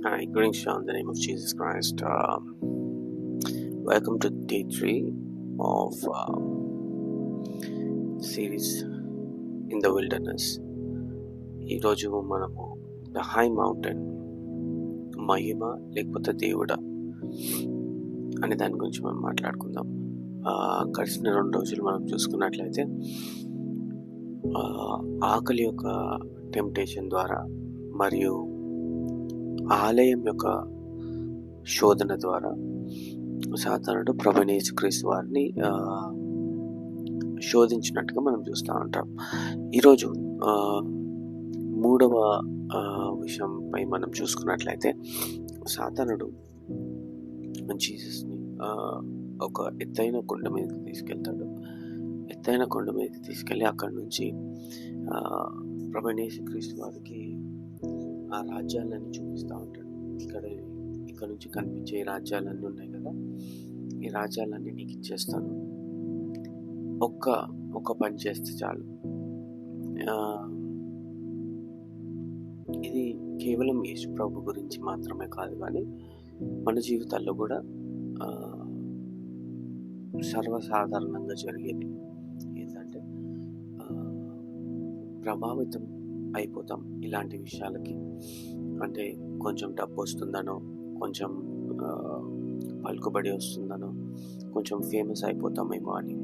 Hi, greetings in the name of Jesus Christ. Welcome to day 3 of series in the wilderness. ఈరోజు మనము the high mountain మహిమ లేకపోతే దేవుడా అనే దాని గురించి మనం మాట్లాడుకుందాం. గడిచిన 2 రోజులు మనం చూసుకున్నట్లయితే ఆకలి యొక్క టెంప్టేషన్ ద్వారా మరియు ఆలయం యొక్క శోధన ద్వారా సాతానుడు ప్రభువైన యేసుక్రీస్తు వారిని శోధించినట్టుగా మనం చూస్తూ ఉంటాం. ఈరోజు 3వ విషయంపై మనం చూసుకున్నట్లయితే సాతానుడు జీసస్ని ఒక ఎత్తైన కొండ మీదకి తీసుకెళ్తాడు. ఎత్తైన కొండ మీదకి తీసుకెళ్ళి అక్కడి నుంచి ప్రభువైన యేసుక్రీస్తు వారికి ఆ రాజ్యాలన్నీ చూపిస్తూ ఉంటాడు. ఇక్కడ నుంచి కనిపించే రాజ్యాలన్నీ ఉన్నాయి కదా, ఈ రాజ్యాలన్నీ నీకు ఇచ్చేస్తాను, ఒక్క పని చేస్తే చాలు. ఇది కేవలం యేసు ప్రభు గురించి మాత్రమే కాదు, కానీ మన జీవితాల్లో కూడా సర్వసాధారణంగా జరిగేది ఏంటంటే ప్రభావితం అయిపోతాం ఇలాంటి విషయాలకి. అంటే కొంచెం డబ్బు వస్తుందనో, కొంచెం పలుకుబడి వస్తుందనో, కొంచెం ఫేమస్ అయిపోతామేమో అని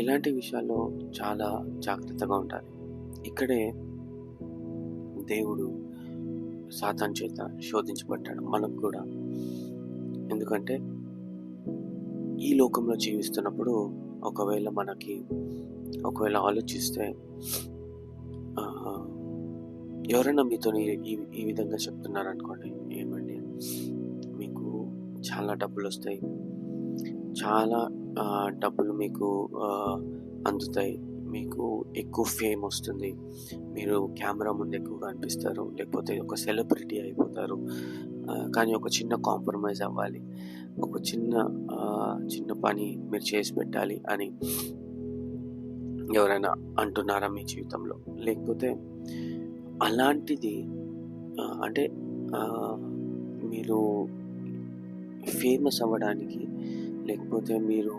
ఇలాంటి విషయాల్లో చాలా జాగ్రత్తగా ఉండాలి. ఇక్కడే దేవుడు సాతాను చేత శోధించబడ్డాడు, మనకు కూడా. ఎందుకంటే ఈ లోకంలో జీవిస్తున్నప్పుడు ఒకవేళ ఆలోచిస్తే ఎవరైనా మీతో ఈ విధంగా చెప్తున్నారనుకోండి, ఏమండి మీకు చాలా డబ్బులు వస్తాయి, చాలా డబ్బులు మీకు అందుతాయి, మీకు ఎక్కువ ఫేమ్ వస్తుంది, మీరు కెమెరా ముందు ఎక్కువగా అనిపిస్తారు, లేకపోతే ఒక సెలబ్రిటీ అయిపోతారు, కానీ ఒక చిన్న కాంప్రమైజ్ అవ్వాలి, ఒక చిన్న పని మీరు చేసి పెట్టాలి అని ఎవరైనా అంటున్నారా మీ జీవితంలో? లేకపోతే అలాంటిది అంటే మీరు ఫేమస్ అవ్వడానికి, లేకపోతే మీరు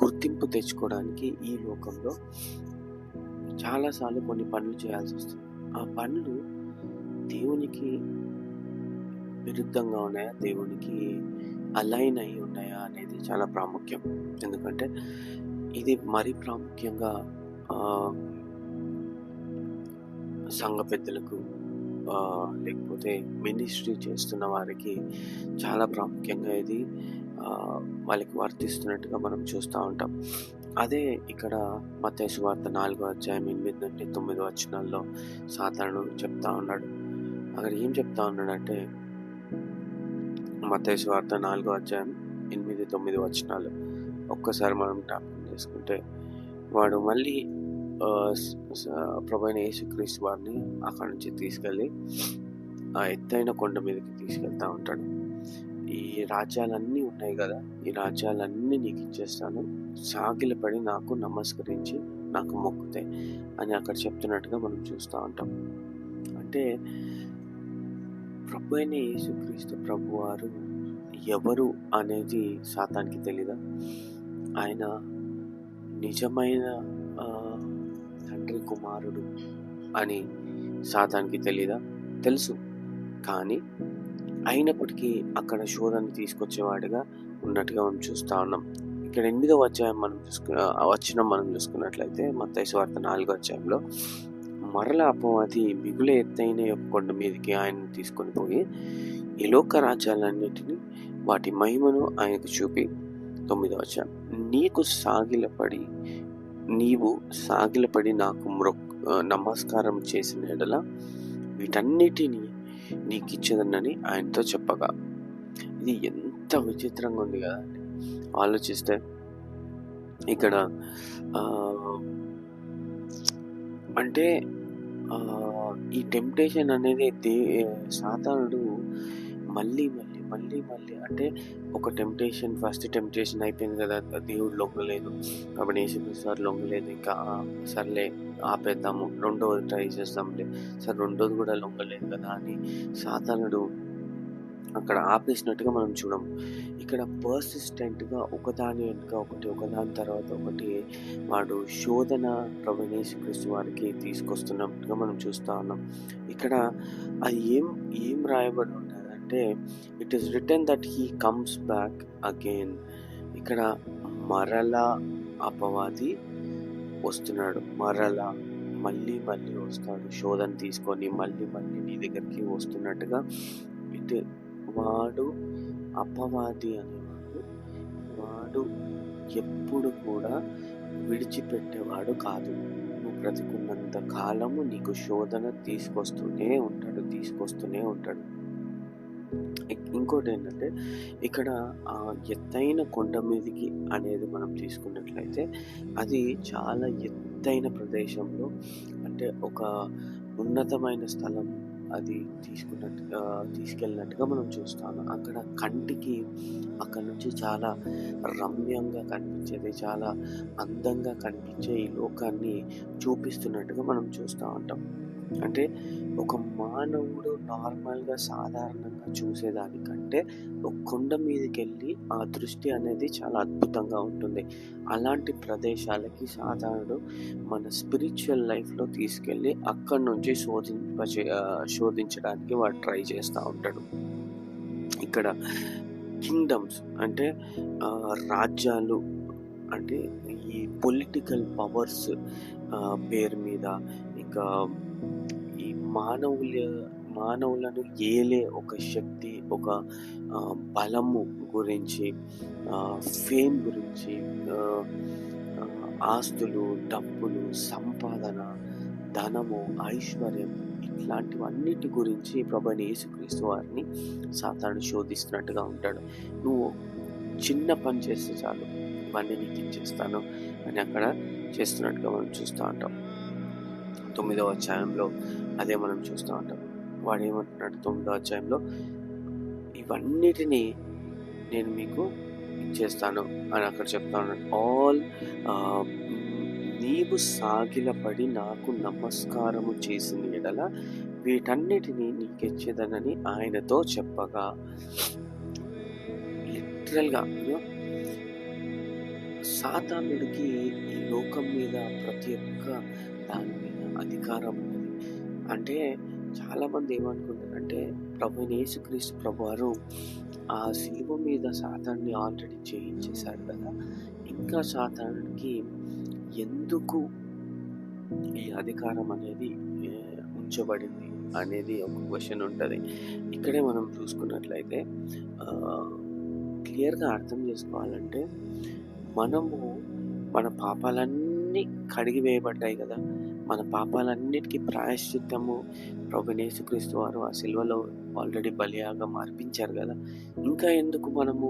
గుర్తింపు తెచ్చుకోవడానికి ఈ లోకంలో చాలాసార్లు కొన్ని పనులు చేయాల్సి వస్తుంది. ఆ పనులు దేవునికి విరుద్ధంగా ఉన్నాయా, దేవునికి అలైన్ అయి ఉన్నాయా అనేది చాలా ప్రాముఖ్యం. ఎందుకంటే ఇది మరీ ప్రాముఖ్యంగా సంఘ పెద్దలకు, లేకపోతే మినిస్ట్రీ చేస్తున్న వారికి చాలా ప్రాముఖ్యంగా ఇది వాళ్ళకి వర్తిస్తున్నట్టుగా మనం చూస్తూ ఉంటాం. అదే ఇక్కడ మత్తయి సువార్త 4వ అధ్యాయం 8 నుండి 9 వచనాల్లో సాతాను చెప్తా ఉన్నాడు. అక్కడ ఏం చెప్తా ఉన్నాడంటే, మత్తయి సువార్త 4వ అధ్యాయం 8, 9 వచనాలు ఒక్కసారి మనం జ్ఞాపకం చేసుకుంటే, వాడు మళ్ళీ ప్రభువైన యేసుక్రీస్తు వారిని అక్కడి నుంచి తీసుకెళ్ళి ఆ ఎత్తైన కొండ మీదకి తీసుకెళ్తా ఉంటాడు. ఈ రాజ్యాలన్నీ ఉన్నాయి కదా, ఈ రాజ్యాలన్నీ నీకు ఇచ్చేస్తాను, సాగిలపడి నాకు నమస్కరించి నాకు మొక్కుతాయి అని అక్కడ చెప్తున్నట్టుగా మనం చూస్తూ ఉంటాం. అంటే ప్రభువైన యేసుక్రీస్తు ప్రభువారు ఎవరు అనేది సాతానికి తెలీదా? ఆయన నిజమైన తండ్రి కుమారుడు అని సాతానికి తెలీదా? తెలుసు. కానీ అయినప్పటికీ అక్కడ శోధన తీసుకొచ్చేవాడిగా ఉన్నట్టుగా మనం చూస్తూ ఉన్నాం. ఇక్కడ 8వ అధ్యాయం మనం చూసుకున్నట్లయితే మత్తయి సువార్త 4వ అధ్యాయంలో మరల అపవాది మిగుల ఎత్తైన కొండ మీదకి ఆయన తీసుకొని పోయి ఈ లోక రాజ్యాలన్నిటినీ వాటి మహిమను ఆయనకు చూపి 9వ అధ్యాయం, నీవు సాగిలపడి నాకు నమస్కారం చేసిన ఎడల వీటన్నిటినీ నీకు ఇచ్చేదనని ఆయనతో చెప్పగా. ఇది ఎంత విచిత్రంగా ఉంది కదా ఆలోచిస్తే. ఇక్కడ అంటే ఈ టెంప్టేషన్ అనేది సాతానుడు మళ్ళీ మళ్ళీ మళ్ళీ అంటే ఒక ఫస్ట్ టెంప్టేషన్ అయిపోయింది కదా, దేవుడు లొంగలేదు కాబట్టి యేసుక్రీస్తు వారు లొంగలేదు, ఇంకా సర్లే ఆపేద్దాము, రెండోది ట్రై చేద్దాంలే, సరే రెండోది కూడా లొంగలేదు కదా అని సాతానుడు అక్కడ ఆపేసినట్టుగా మనం చూడము. ఇక్కడ పర్సిస్టెంట్గా ఒకదాని వెనుక ఒకటి, ఒకదాని తర్వాత ఒకటి వాడు శోధన ప్రభువైన యేసుక్రీస్తు వారికి తీసుకొస్తున్నట్టుగా మనం చూస్తూ ఉన్నాం. ఇక్కడ అది ఏం రాయబడి ఉన్నదంటే, it is return that he comes back again. ఇక్కడ మరలా అపవాది వస్తున్నాడు, మళ్ళీ వస్తాడు, శోధన తీసుకొని మళ్ళీ నీ దగ్గరికి వస్తున్నట్టుగా. వాడు అపవాది అనేవాడు, వాడు ఎప్పుడు కూడా విడిచిపెట్టేవాడు కాదు. నువ్వు బ్రతికున్నంత కాలము నీకు శోధన తీసుకొస్తూనే ఉంటాడు. ఇంకోటి ఏంటంటే, ఇక్కడ ఎత్తైన కొండ మీదికి అనేది మనం తీసుకున్నట్లయితే అది చాలా ఎత్తైన ప్రదేశంలో, అంటే ఒక ఉన్నతమైన స్థలం అది తీసుకెళ్ళినట్టుగా మనం చూస్తాము. అక్కడ కంటికి అక్కడ నుంచి చాలా రమ్యంగా కనిపించేది, చాలా అందంగా కనిపించే ఈ లోకాన్ని చూపిస్తున్నట్టుగా మనం చూస్తూ ఉంటాం. అంటే ఒక మానవుడు నార్మల్గా సాధారణంగా చూసేదానికంటే ఒక కొండ మీదకి వెళ్ళి ఆ దృష్టి అనేది చాలా అద్భుతంగా ఉంటుంది. అలాంటి ప్రదేశాలకి సాధారణుడు మన స్పిరిచువల్ లైఫ్లో తీసుకెళ్ళి అక్కడి నుంచి శోధించడానికి వాడు ట్రై చేస్తూ ఉంటాడు. ఇక్కడ కింగ్డమ్స్ అంటే రాజ్యాలు, అంటే ఈ పొలిటికల్ పవర్స్ పేరు మీద, ఇంకా ఈ మానవులను ఏలే ఒక శక్తి, ఒక బలము గురించి, ఫేమ్ గురించి, ఆస్తులు, డబ్బులు, సంపాదన, ధనము, ఐశ్వర్యం, ఇట్లాంటివన్నిటి గురించి ప్రభువైన యేసుక్రీస్తు వారిని సాతానుడు శోధిస్తున్నట్టుగా ఉంటాడు. నువ్వు చిన్న పని చేస్తే చాలు, ఇవన్నీ నీకు ఇచ్చేస్తాను అని అక్కడ చేస్తున్నట్టుగా మనం చూస్తూ ఉంటాం. 9వ అధ్యాయంలో అదే మనం చూస్తూ ఉంటాం. వాడు ఏమంటున్నాడు 9వ అధ్యాయంలో, ఇవన్నిటినీ నేను మీకు ఇచ్చేస్తాను అని అక్కడ చెప్తా ఉన్నాడు. నీవు సాగిలపడి నాకు నమస్కారము చేసిన ఎడల వీటన్నిటినీ నీకిచ్చేదనని ఆయనతో చెప్పగా, లిటరల్గా సాతానుడికి ఈ లోకం మీద ప్రతి ఒక్క దాని మీద అధికారం ఉన్నది. అంటే చాలామంది ఏమనుకుంటారంటే, ప్రభువైన యేసుక్రీస్తు ప్రభువారు ఆ శిలువ మీద సాతాన్ని ఆల్రెడీ జయించేశారు కదా, ఇంకా సాతానుడికి ఎందుకు ఈ అధికారం అనేది ఉంచబడింది అనేది ఒక క్వశ్చన్ ఉంటుంది. ఇక్కడే మనం చూసుకున్నట్లయితే క్లియర్గా అర్థం చేసుకోవాలంటే, మనము మన పాపాలన్నీ కడిగి వేయబడ్డాయి కదా, మన పాపాలన్నిటికీ ప్రాయశ్చిత్తము ప్రభువైన యేసుక్రీస్తు వారు ఆ సిలువలో ఆల్రెడీ బలియాగం అర్పించారు కదా. ఇంకా ఎందుకు మనము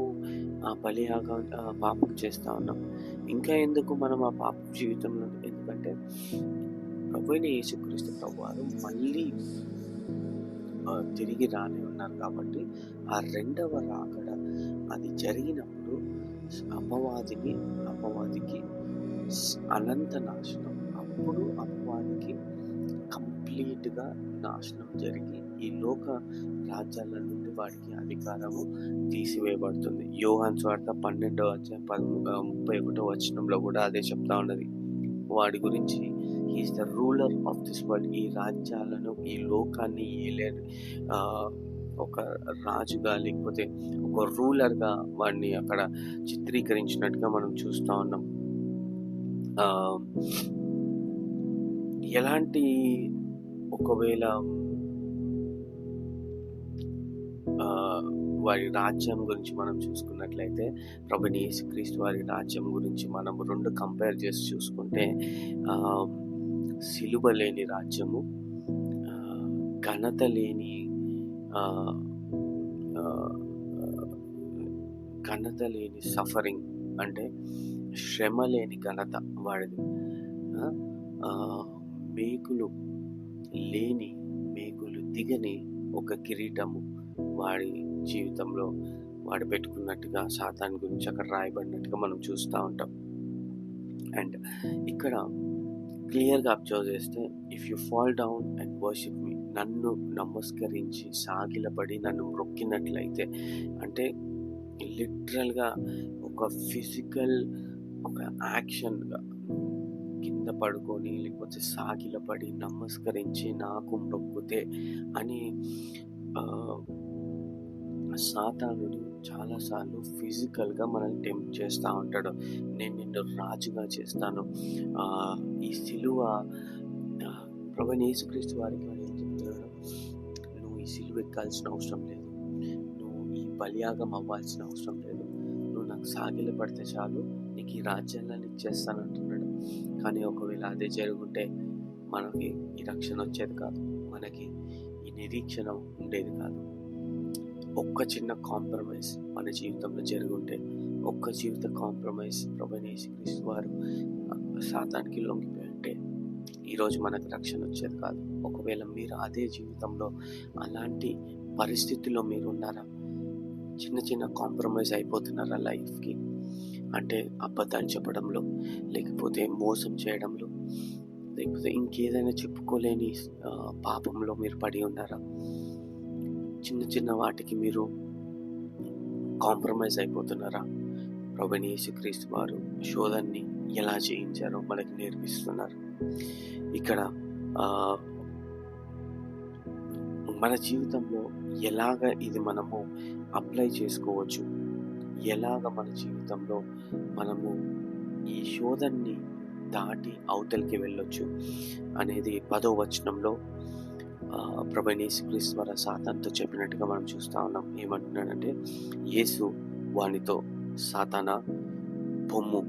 ఆ బలియాగం పాపం చేస్తూ ఉన్నాం? ఇంకా ఎందుకు మనం ఆ పాప జీవితంలో? ఎందుకంటే ప్రభువైన యేసుక్రీస్తు ప్రభువారు మళ్ళీ తిరిగి రాని ఉన్నారు కాబట్టి, ఆ రెండవ రాకడ అది జరిగినప్పుడు అపవాదికి అనంత నాశనం, అప్పుడు అపవాదికి కంప్లీట్గా నాశనం జరిగి ఈ లోక రాజ్యాల నుండి వాడికి అధికారము తీసివేయబడుతుంది. యోహాను సువార్త 12వ అధ్యాయం 31వ వచనంలో కూడా అదే చెప్తా ఉన్నది. వాడి గురించి, he is the ruler of this world, ఈ రాజ్యాలను, ఈ లోకాన్ని ఏలే ఒక రాజుగా లేకపోతే ఒక రూలర్గా వాడిని అక్కడ చిత్రీకరించినట్టుగా మనం చూస్తూ ఉన్నాం. ఎలాంటి ఒకవేళ వారి రాజ్యం గురించి మనం చూసుకున్నట్లయితే, ప్రభువైన యేసుక్రీస్తు వారి రాజ్యం గురించి మనం రెండు కంపేర్ చేసి చూసుకుంటే, సిలువ లేని రాజ్యము, ఘనత లేని సఫరింగ్, అంటే శ్రమ లేని ఘనత వాడిది. మేకులు దిగని ఒక కిరీటము వాడి జీవితంలో వాడు పెట్టుకున్నట్టుగా సాతాను గురించి అక్కడ రాయబడినట్టుగా మనం చూస్తూ ఉంటాం. అండ్ ఇక్కడ క్లియర్గా అబ్జర్వ్ చేస్తే, if you fall down and worship మీ, నన్ను నమస్కరించి సాగిలపడి నన్ను మొక్కినట్లయితే, అంటే లిటరల్గా ఒక ఫిజికల్ ఒక యాక్షన్గా కింద పడుకొని లేకపోతే సాగిలపడి నమస్కరించి నాకు మొక్కితే అని సాతానుడు చాలాసార్లు ఫిజికల్గా మనల్ని టెంప్ట్ చేస్తూ ఉంటాడు. నేను నిన్ను రాజుగా చేస్తాను, ఈ సిలువ ప్రభువైన యేసుక్రీస్తు వారికి వాడు ఏం చెప్తున్నాడు, నువ్వు ఈ సిలువ ఎక్కాల్సిన అవసరం లేదు, నువ్వు ఈ బలియాగం అవ్వాల్సిన అవసరం లేదు, నువ్వు నాకు సాగిల పడితే చాలు, నీకు ఈ రాజ్యాలను ఇచ్చేస్తాను అంటున్నాడు. కానీ ఒకవేళ అదే జరుగుంటే మనకి ఈ రక్షణ వచ్చేది కాదు, మనకి ఈ నిరీక్షణ ఉండేది కాదు. ఒక్క చిన్న కాంప్రమైజ్ మన జీవితంలో జరుగుంటే, ఒక్క జీవిత కాంప్రమైజ్ ప్రభువైన యేసుక్రీస్తు వారు సాతానికి లొంగిపోయి ఉంటే ఈరోజు మనకు రక్షణ వచ్చేది కాదు. ఒకవేళ మీరు అదే జీవితంలో అలాంటి పరిస్థితుల్లో మీరు ఉన్నారా, చిన్న చిన్న కాంప్రమైజ్ అయిపోతున్నారా లైఫ్కి, అంటే అబద్ధాలు చెప్పడంలో, లేకపోతే మోసం చేయడంలో, లేకపోతే ఇంకేదైనా చెప్పుకోలేని పాపంలో మీరు పడి ఉన్నారా, చిన్న చిన్న వాటికి మీరు కాంప్రమైజ్ అయిపోతున్నారా, ప్రభువైన యేసుక్రీస్తు వారు శోధనని ఎలా చేయించారో మనకి నేర్పిస్తున్నారు. ఇక్కడ మన జీవితంలో ఎలాగ ఇది మనము అప్లై చేసుకోవచ్చు, ఎలాగ మన జీవితంలో మనము ఈ శోధనని దాటి అవతలికి వెళ్ళొచ్చు అనేది 10వ వచనంలో ప్రభువైన యేసుక్రీస్తు వారు సాతానుతో చెప్పినట్టుగా మనం చూస్తూ ఉన్నాం. ఏమంటున్నాడంటే, యేసు వానితో, సాతానా పొమ్ము,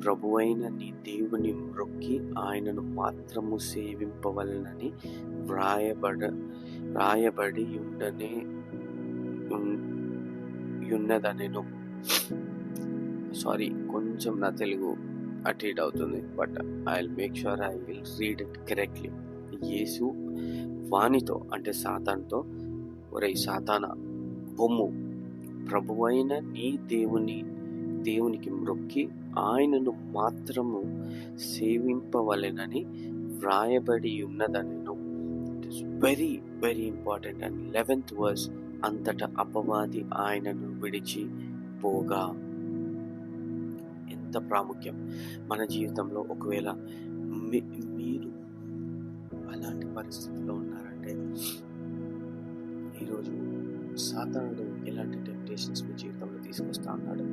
ప్రభువైన నీ దేవుని మ్రొక్కి ఆయనను మాత్రము సేవింపవలనని వ్రాయబడి ఉన్నదనెను. సారీ, కొంచెం నా తెలుగు అటు ఇటు అవుతుంది, but I will make sure I will read it correctly. యేసు వానితో అంటే సాతానుతో, ఒరేయ్ సాతానా పొమ్ము, ప్రభువైన నీ దేవునికి మ్రొక్కి ఆయనను మాత్రము సేవింపవలెనని వ్రాయబడి ఉన్నదనెను. It is very very important. And 11th verse, అంతటా అపవాది ఆయనను విడిచి పోగా. ఎంత ప్రాముఖ్యం మన జీవితంలో. ఒకవేళ మీరు అలాంటి పరిస్థితిలో ఉన్నారంటే, ఈరోజు సాతానుడు ఎలాంటి టెంప్టేషన్స్ మీ జీవితంలో తీసుకొస్తా ఉన్నాడు,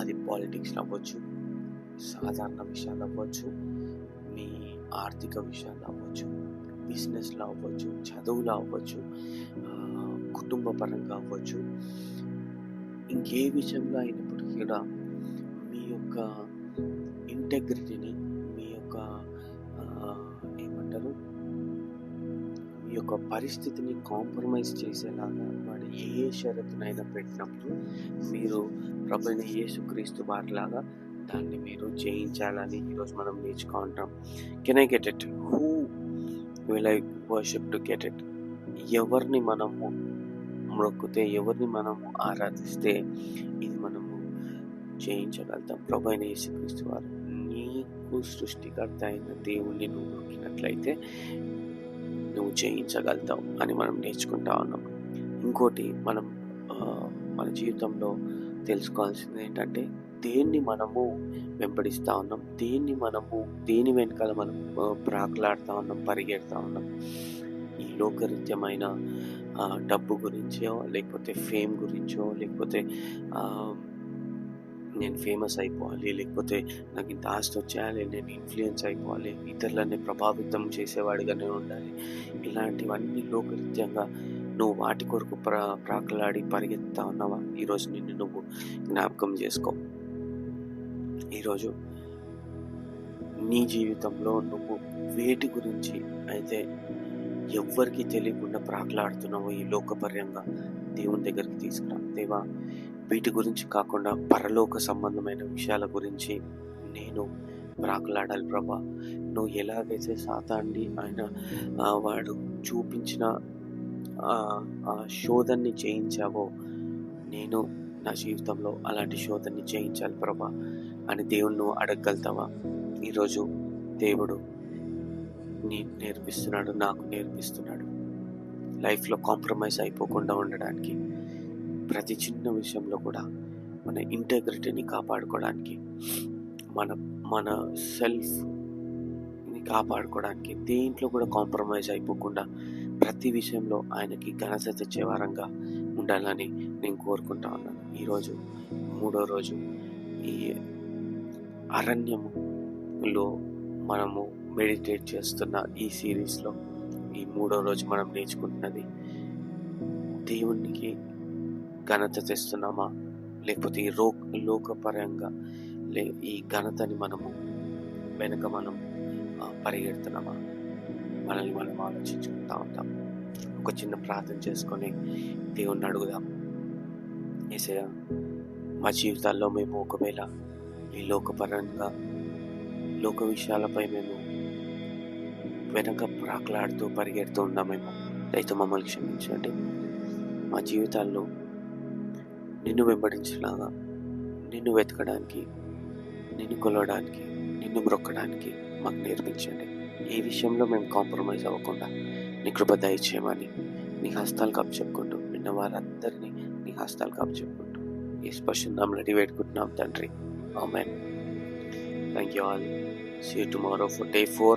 అది పాలిటిక్స్లో అవ్వచ్చు, సాధారణ విషయాలు అవ్వచ్చు, మీ ఆర్థిక విషయాలు అవ్వచ్చు, బిజినెస్లో అవ్వచ్చు, చదువులో అవ్వచ్చు, కుటుంబ పరంగా అవ్వచ్చు, ఇంకే విషయంలో అయినప్పటికీ కూడా మీ యొక్క ఇంటెగ్రిటీని, మీ యొక్క ఏమంటారు, మీ యొక్క పరిస్థితిని కాంప్రమైజ్ చేసేలాగా వాడు ఏ షరతునైనా పెట్టినప్పుడు మీరు ప్రభువైన యేసుక్రీస్తు వారిలాగా దాన్ని మీరు జయించాలని ఈరోజు మనం నేర్చుకుంటాం. Can I get it? Who will I worship to get it? ఎవరిని మనము మొక్కితే, ఎవరిని మనము ఆరాధిస్తే ఇది మనము జయించగలుగుతాం. ప్రభువైన యేసుక్రీస్తు వారు, నీకు సృష్టికర్త అయిన దేవుణ్ణి నువ్వు మొక్కినట్లయితే నువ్వు జయించగలుగుతావు అని మనం నేర్చుకుంటా ఉన్నాం. ఇంకోటి మనం మన జీవితంలో తెలుసుకోవాల్సింది ఏంటంటే, దేన్ని మనము వెంబడిస్తూ ఉన్నాం, దేని వెనకాల మనం ప్రాకులాడుతూ ఉన్నాం, పరిగెడతా ఉన్నాం. ఈ లోకరీత్యమైన డబ్బు గురించో, లేకపోతే ఫేమ్ గురించో, లేకపోతే నేను ఫేమస్ అయిపోవాలి, లేకపోతే నాకు ఇంత ఆస్తి వచ్చేయాలి, నేను ఇన్ఫ్లుయెన్స్ అయిపోవాలి, ఇతరులని ప్రభావితం చేసేవాడిగా నేను ఉండాలి, ఇలాంటివన్నీ లోకరీత్యంగా నువ్వు వాటి కొరకు ప్రాకులాడి పరిగెత్తా ఉన్నావా? ఈరోజు నిన్ను నువ్వు జ్ఞాపకం చేసుకో. ఈరోజు నీ జీవితంలో నువ్వు వేటి గురించి అయితే ఎవ్వరికి తెలియకుండా ప్రాకులాడుతున్నావో ఈ లోకపర్యంగా దేవుని దగ్గరికి తీసుకురా. దేవా, వీటి గురించి కాకుండా పరలోక సంబంధమైన విషయాల గురించి నేను ప్రాకులాడాలి ప్రభా. నువ్వు ఎలాగైతే సాతాన్ని ఆయన వాడు చూపించిన ఆ శోధనని జయించావో, నేను నా జీవితంలో అలాంటి శోధనని జయించాలి ప్రభా అని దేవుణ్ణి నువ్వు అడగగలుగుతావా? ఈరోజు దేవుడు నీకు నేర్పిస్తున్నాడు, నాకు నేర్పిస్తున్నాడు. లైఫ్లో కాంప్రమైజ్ అయిపోకుండా ఉండడానికి, ప్రతి చిన్న విషయంలో కూడా మన ఇంటెగ్రిటీని కాపాడుకోవడానికి, మన మన సెల్ఫ్ని కాపాడుకోవడానికి, దేంట్లో కూడా కాంప్రమైజ్ అయిపోకుండా ప్రతి విషయంలో ఆయనకి ఘనత తెచ్చే వారంగా ఉండాలని నేను కోరుకుంటా ఉన్నాను. ఈరోజు 3వ రోజు ఈ అరణ్యములో మనము మెడిటేట్ చేస్తున్న ఈ సిరీస్లో ఈ 3వ రోజు మనం నేర్చుకుంటున్నది, దేవునికి ఘనత తెస్తున్నామా, లేకపోతే ఈ లోకపరంగా ఈ ఘనతని వెనక మనం పరిగెడుతున్నామా? మనల్ని మనం ఆలోచించుకుంటా ఉంటాం. ఒక చిన్న ప్రార్థన చేసుకొని దేవుణ్ణి అడుగుదాం. యేసయ్యా, మా జీవితాల్లో మేము ఒకవేళ ఈ లోక విషయాలపై మేము వెనక ప్రాకులాడుతూ పరిగెడుతూ ఉన్నామేమో, దయతో మమ్మల్ని క్షమించండి. మా జీవితాల్లో నిన్ను వెంబడించేలాగా, నిన్ను వెతకడానికి, నిన్ను కొలవడానికి, నిన్ను బ్రొక్కడానికి మాకు నేర్పించండి. ఏ విషయంలో మేము కాంప్రమైజ్ అవ్వకుండా నీ కృప దయచేయమని నీ హస్తాలు కప్పు నిన్న వారందరినీ నీ హస్తాలు కప్పు ఈ స్పష్టం రెడీ పెట్టుకుంటున్నాం తండ్రి. Amen. Thank you all. See you tomorrow for day 4.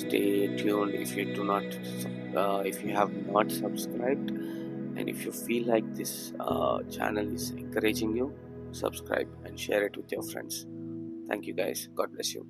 Stay tuned. If you have not subscribed, and if you feel like this channel is encouraging you, subscribe and share it with your friends. Thank you guys. God bless you.